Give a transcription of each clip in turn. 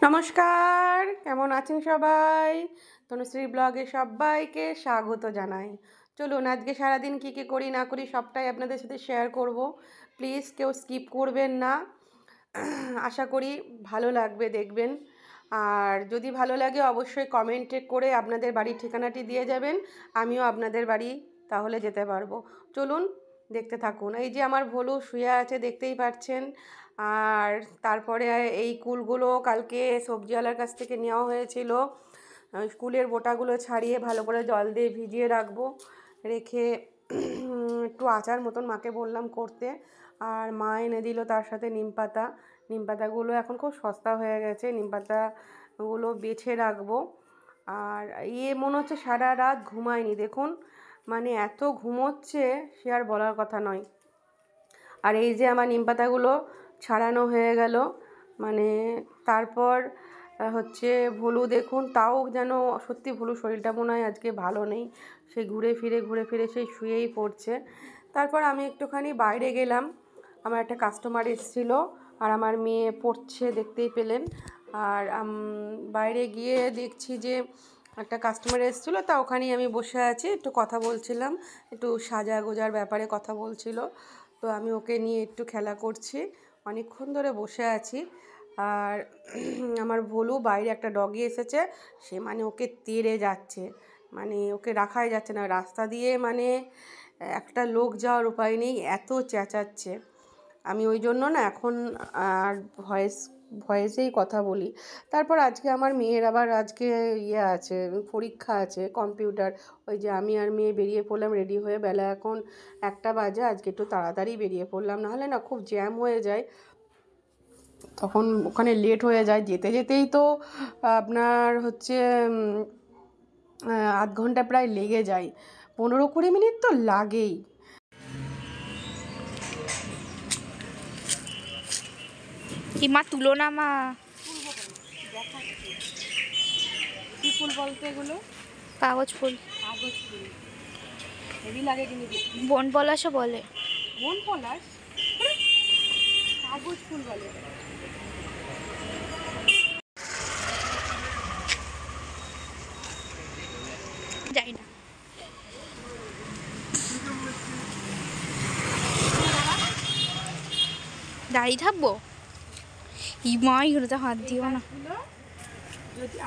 নমস্কার, কেমন আছেন সবাই? তনুশ্রী ব্লগে সবাইকে স্বাগত জানাই। চলুন আজকে সারাদিন কী করি না করি সবটাই আপনাদের সাথে শেয়ার করব। প্লিজ কেউ স্কিপ করবেন না। আশা করি ভালো লাগবে, দেখবেন। আর যদি ভালো লাগে অবশ্যই কমেন্টে করে আপনাদের বাড়ির ঠিকানাটি দিয়ে যাবেন, আমিও আপনাদের বাড়ি তাহলে যেতে পারবো। চলুন দেখতে থাকুন। এই যে আমার ভোলু শুয়ে আছে, দেখতেই পাচ্ছেন। আর তারপরে এই কুলগুলো কালকে সবজিওয়ালার কাছ থেকে নেওয়া হয়েছিল। কুলের বোটাগুলো ছাড়িয়ে ভালো করে জল দিয়ে ভিজিয়ে রাখবো, রেখে একটু আচার মতন মাকে বললাম করতে। আর মা এনে দিল তার সাথে নিম পাতাগুলো এখন খুব সস্তা হয়ে গেছে, নিম পাতাগুলো বেছে রাখবো। আর মনে হচ্ছে সারা রাত ঘুমায়নি, দেখুন মানে এত ঘুমোচ্ছে সে আর বলার কথা নয়। আর এই যে আমার নিম পাতাগুলো ছাড়ানো হয়ে গেল, মানে তারপর হচ্ছে ভুলু দেখুন, তাও যেন সত্যি ভুলু শরীরটা মনে হয় আজকে ভালো নেই, সে ঘুরে ফিরে সেই শুয়েই পড়ছে। তারপর আমি একটুখানি বাইরে গেলাম, আমার একটা কাস্টমার এসেছিল আর আমার মেয়ে পড়ছে, দেখতেই পেলেন। আর বাইরে গিয়ে দেখছি যে একটা কাস্টমার এসেছিলো, তা ওখানেই আমি বসে আছি, একটু কথা বলছিলাম, একটু সাজা গোজার ব্যাপারে কথা বলছিল। তো আমি ওকে নিয়ে একটু খেলা করছি, অনেকক্ষণ ধরে বসে আছি। আর আমার ভোলু, বাইরে একটা ডগি এসেছে, সে মানে ওকে তেড়ে যাচ্ছে, মানে ওকে রাখাই যাচ্ছে না রাস্তা দিয়ে, মানে একটা লোক যাওয়ার উপায় নেই, এত চেঁচাচ্ছে। আমি ওই জন্য না এখন আর ভয়েসেই কথা বলি। তারপর আজকে আমার মেয়ের আবার আজকে আছে, পরীক্ষা আছে কম্পিউটার। ওই যে আমি আর মেয়ে বেরিয়ে পড়লাম রেডি হয়ে, বেলা এখন 1টা বাজে, আজকে একটু তাড়াতাড়ি বেরিয়ে পড়লাম, নাহলে না খুব জ্যাম হয়ে যায়, তখন ওখানে লেট হয়ে যায়। যেতে যেতেই তো আপনার হচ্ছে আধ ঘন্টা প্রায় লেগে যায়, 15-20 মিনিট তো লাগেই। কি মা তুলো না মা। কি ফুল বলতে এগুলো? কাগজ ফুল। কাগজ ফুল হেভি লাগে কিন্তু। বন পলাশও বলে। বন পলাশ? কাগজ ফুল বলে। যাই না। দাঁড়িয়ে থাকবো? মা এগুলোতে হাত দিও না।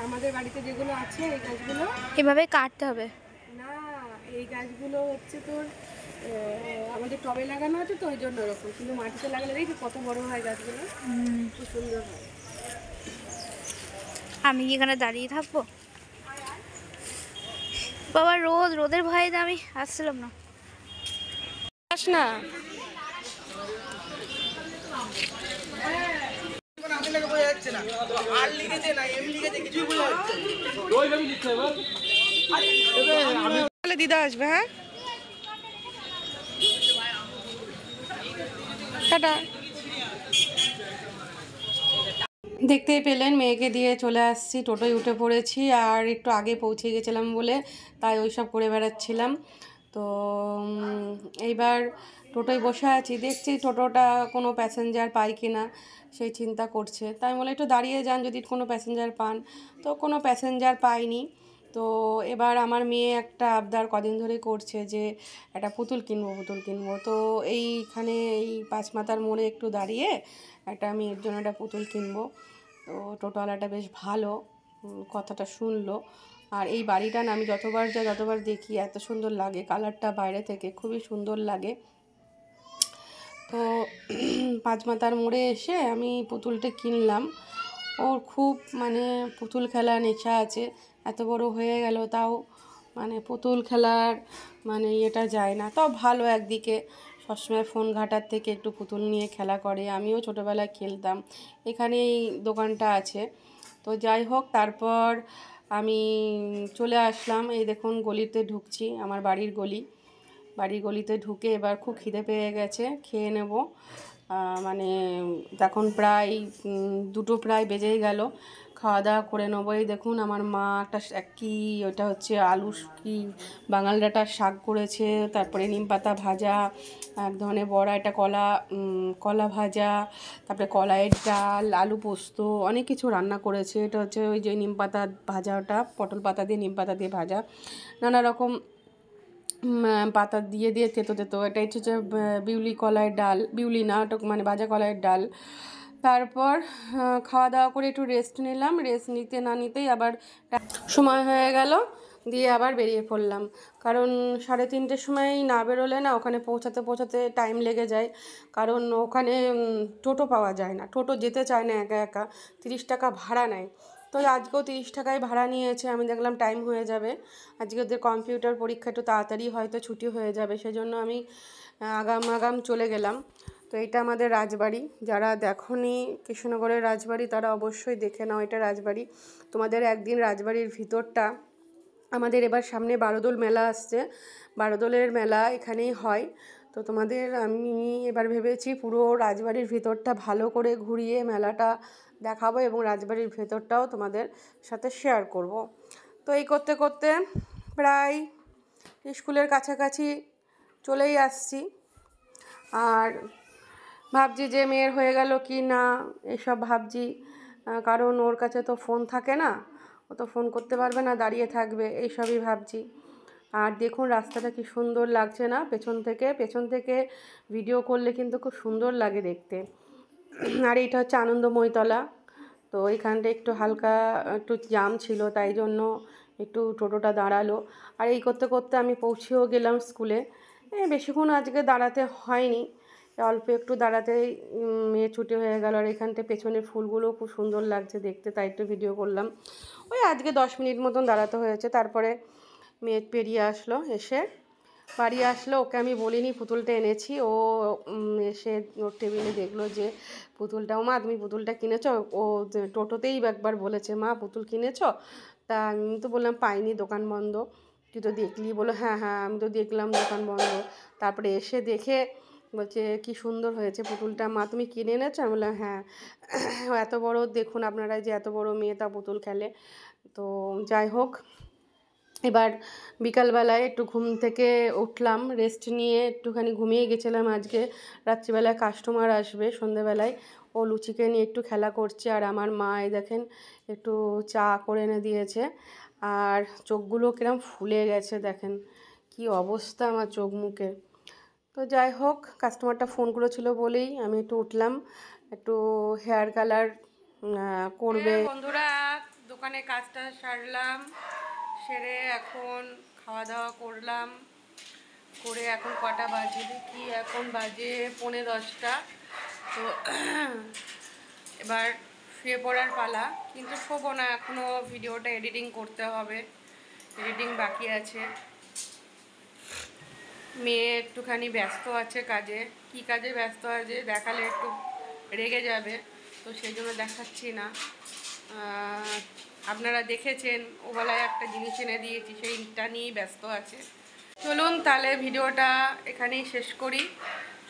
আমাদের বাড়িতে যেগুলো আছে এই গাছগুলো এভাবে কাটতে হবে না, এই গাছগুলো হচ্ছে তোর আমাদের টবে লাগানো আছে তো ওই জন্য ওরকম, কিন্তু মাটিতে লাগালে দেখি কত বড় হয় গাছগুলো, খুব সুন্দর হয়। আমি কি এখানে দাঁড়িয়ে থাকবো? বাবা রোদের ভয়ে আমি আসছিলাম না। না দিদা আসবে, হ্যাঁ টাটা। দেখতেই পেলেন মেয়েকে দিয়ে চলে আসছি, টোটোয় উঠে পড়েছি, আর একটু আগে পৌঁছে গেছিলাম বলে তাই ওই সব করে বেড়াচ্ছিলাম। তো এইবার টোটোয় বসে আছি, দেখছি টোটোটা কোনো প্যাসেঞ্জার পাই কি না সেই চিন্তা করছে, তাই বলে একটু দাঁড়িয়ে যান যদি কোনো প্যাসেঞ্জার পান। তো কোনো প্যাসেঞ্জার পাইনি। তো এবার আমার মেয়ে একটা আবদার কদিন ধরে করছে যে একটা পুতুল কিনবো। তো এইখানে এই পাঁচমাথার মোড়ে একটু দাঁড়িয়ে একটা মেয়ের জন্য একটা পুতুল কিনবো। তো টোটোওয়ালাটা বেশ ভালো, কথাটা শুনলো। আর এই বাড়িটা না আমি যতবার দেখি এত সুন্দর লাগে, কালারটা বাইরে থেকে খুবই সুন্দর লাগে। তো পাঁচমাথার মোড়ে এসে আমি পুতুলটা কিনলাম। ওর খুব মানে পুতুল খেলা নেশা আছে, এত বড় হয়ে গেল তাও মানে পুতুল খেলার মানে এটা যায় না। তাও ভালো একদিকে, সবসময় ফোন ঘাটার থেকে একটু পুতুল নিয়ে খেলা করে। আমিও ছোটোবেলায় খেলতাম, এখানে এই দোকানটা আছে। তো যাই হোক, তারপর আমি চলে আসলাম, এই দেখুন গলিতে ঢুকছি, আমার বাড়ির গলিতে ঢুকে এবার খুব খিদে পেয়ে গেছে, খেয়ে নেব। মানে এখন প্রায় 2টো প্রায় বেজেই গেল। খাওয়া দাওয়া করে নেবো। এই দেখুন আমার মা একটা কি ওটা হচ্ছে আলু কি বাঙাল ডাঁটার শাক করেছে, তারপরে নিম পাতা ভাজা, এক ধরনের বড়া, এটা কলা ভাজা, তারপরে কলাইয়ের ডাল, আলু পোস্ত, অনেক কিছু রান্না করেছে। এটা হচ্ছে ওই যে নিম পাতা ভাজা, ওটা পটল পাতা দিয়ে নিম পাতা দিয়ে ভাজা, নানা রকম পাতা দিয়ে দিয়ে তেতো তেতো। এটা হচ্ছে যে বিউলি কলাইয়ের ডাল, বিউলি না ওটা মানে ভাজা কলাইয়ের ডাল। তারপর খাওয়া দাওয়া করে একটু রেস্ট নিলাম। রেস্ট নিতে না নিতেই আবার সময় হয়ে গেল, দিয়ে আবার বেরিয়ে পড়লাম। কারণ 3:30 সময় না বেরোলে না ওখানে পৌঁছাতে পৌঁছাতে টাইম লেগে যায়। কারণ ওখানে টোটো পাওয়া যায় না, টোটো যেতে চায় না একা একা, 30 টাকা ভাড়া নেয়। তো আজকেও 30 টাকায় ভাড়া নিয়েছে। আমি দেখলাম টাইম হয়ে যাবে, আজকে ওদের কম্পিউটার পরীক্ষা, একটু তাড়াতাড়ি হয়তো ছুটি হয়ে যাবে, সেজন্য আমি আগাম চলে গেলাম। তো এটা আমাদের রাজবাড়ি। যারা দেখোনি কৃষ্ণনগরের রাজবাড়ি তারা অবশ্যই দেখে নাও, এটা রাজবাড়ি। তোমাদের একদিন রাজবাড়ির ভিতরটা, আমাদের এবার সামনে বারোদোল মেলা আসছে, বারোদোলের মেলা এখানেই হয়। তো তোমাদের আমি এবার ভেবেছি পুরো রাজবাড়ির ভিতরটা ভালো করে ঘুরিয়ে মেলাটা দেখাবো এবং রাজবাড়ির ভেতরটাও তোমাদের সাথে শেয়ার করব। তো এই করতে করতে প্রায় স্কুলের কাছাকাছি চলেই আসছি। আর ভাবছি যে মেয়ের হয়ে গেল কি না এসব ভাবছি, কারণ ওর কাছে তো ফোন থাকে না, ও তো ফোন করতে পারবে না, দাঁড়িয়ে থাকবে, এইসবই ভাবছি। আর দেখুন রাস্তাটা কি সুন্দর লাগছে না, পেছন থেকে ভিডিও করলে কিন্তু খুব সুন্দর লাগে দেখতে। আর এইটা হচ্ছে আনন্দময়ীতলা। তো এইখানটা একটু হালকা একটু জ্যাম ছিল, তাই জন্য একটু টোটোটা দাঁড়ালো। আর এই করতে করতে আমি পৌঁছেও গেলাম স্কুলে। বেশিক্ষণ আজকে দাঁড়াতে হয়নি, অল্প একটু দাঁড়াতেই মেয়ে ছুটি হয়ে গেল। আর এখানটা পেছনের ফুলগুলোও খুব সুন্দর লাগছে দেখতে, তাই একটু ভিডিও করলাম। ওই আজকে 10 মিনিট মতন দাঁড়াতে হয়েছে। তারপরে মেয়ে পেরিয়ে আসলো, এসে বাড়ি আসলো। ওকে আমি বলিনি পুতুলটা এনেছি, ও এসে ওর টেবিলে দেখলো যে পুতুলটা, ও মা তুমি পুতুলটা কিনেছো? ও টোটোতেই একবার বলেছে মা পুতুল কিনেছো? তা আমি তো বললাম পাইনি, দোকান বন্ধ। তুই তো দেখলি? বলো হ্যাঁ হ্যাঁ আমি তো দেখলাম দোকান বন্ধ। তারপরে এসে দেখে বলছে কি সুন্দর হয়েছে পুতুলটা, মা তুমি কিনে এনেছো? আমি বললাম হ্যাঁ। এত বড় দেখুন আপনারা যে এত বড় মেয়ে তা পুতুল খেলে। তো যাই হোক, এবার বিকালবেলায় একটু ঘুম থেকে উঠলাম, রেস্ট নিয়ে একটুখানি ঘুমিয়ে গেছিলাম। আজকে রাত্রিবেলায় কাস্টমার আসবে সন্ধেবেলায়, ও লুচিকে নিয়ে একটু খেলা করছে। আর আমার মা এই দেখেন একটু চা করে এনে দিয়েছে। আর চোখগুলো কিরম ফুলে গেছে, দেখেন কি অবস্থা আমার চোখ মুখে। তো যাই হোক, কাস্টমারটা ফোন করেছিল বলেই আমি একটু উঠলাম, একটু হেয়ার কালার করবে। বন্ধুরা দোকানে কাজটা সারলাম, সেরে এখন খাওয়া দাওয়া করলাম, করে এখন কটা বাজে দেখি, এখন বাজে 9:45। তো এবার শুয়ে পড়ার পালা, কিন্তু শোবো না, এখনও ভিডিওটা এডিটিং করতে হবে, এডিটিং বাকি আছে। মেয়ে একটুখানি ব্যস্ত আছে কাজে, কি কাজে ব্যস্ত আছে দেখালে একটু রেগে যাবে, তো সেই জন্য দেখাচ্ছি না। আপনারা দেখেছেন ওবেলায় একটা জিনিস এনে দিয়েছি, সেইটা নিয়েই ব্যস্ত আছে। চলুন তাহলে ভিডিওটা এখানেই শেষ করি।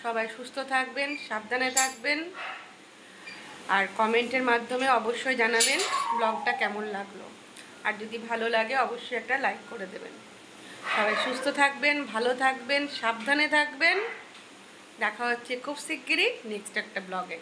সবাই সুস্থ থাকবেন, সাবধানে থাকবেন, আর কমেন্টের মাধ্যমে অবশ্যই জানাবেন ব্লগটা কেমন লাগলো। আর যদি ভালো লাগে অবশ্যই একটা লাইক করে দেবেন। সবাই সুস্থ থাকবেন, ভালো থাকবেন, সাবধানে থাকবেন। দেখা হচ্ছে খুব শিগগিরই নেক্সট একটা ব্লগে।